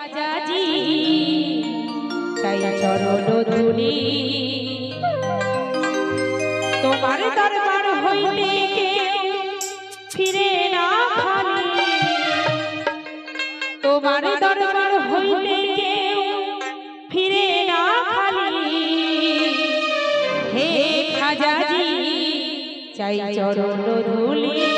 খাজাজি চাই চরণ ধুলি তোমার দরবার হইতে ফিরে না খালি তোমার দরবার হইতে ফিরে না খালি হে খাজাজি চাই চরণ ধুলি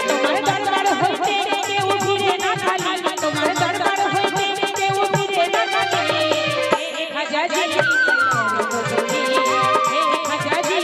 তোমার দরবার হইতে কেউ ফিরে না খালি তোমার দরবার হইতে কেউ ফিরে না খালি হে খাজাজি হে খাজাজি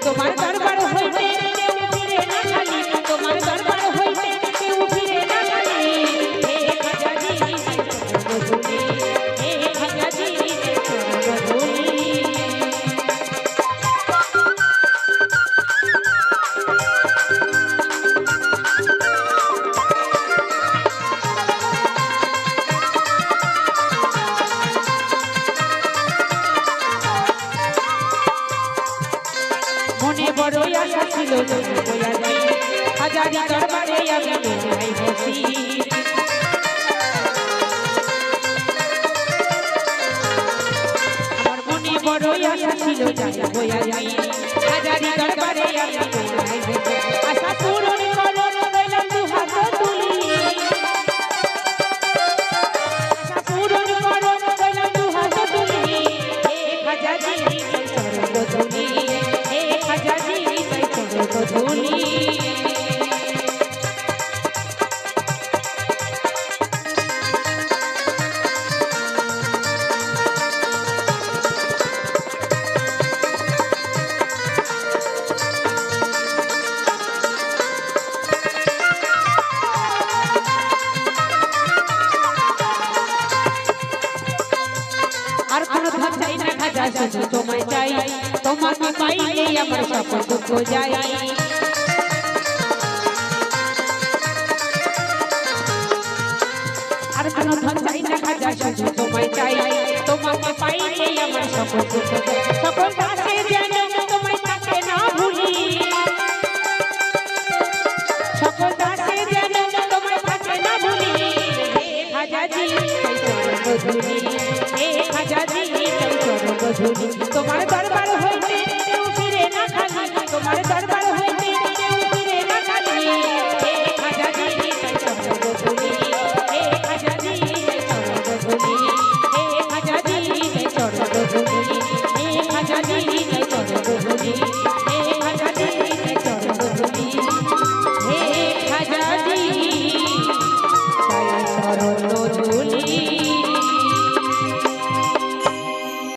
তোমার দরবার হইতে কেউ ফিরে না খালি তোমার দরবার হইতে কেউ ফিরে না খালি হে খাজাজি হে খাজাজি মনে বড়ই আশা ছিল হাজারি দরবারে আমি দোহাই বসি আমার মনে বড়ই আশা ছিল হাজারি দরবারে আমি দোহাই বসি আশা পূরণ করো রইলাম দুহাত তুলি আশা পূরণ করো রইলাম দুহাত তুলি হে খাজাজি চরণ ধুলি হে খাজাজি চরণ ধুলি আর কোন ধন চাই না খাজা শুধু তোমায় চাই তোমাকে পাইলে আমার সকল দুঃখ যায় আর কোন ধন চাই না খাজা শুধু তোমায় চাই তোমাকে পাইলে আমার সকল দুঃখ যায় সকল দাসে যেন তোমায় তাকে না ভুলি সকল দাসে যেন তোমায় তাকে না ভুলি হে খাজাজি চাই চরণ ধুলি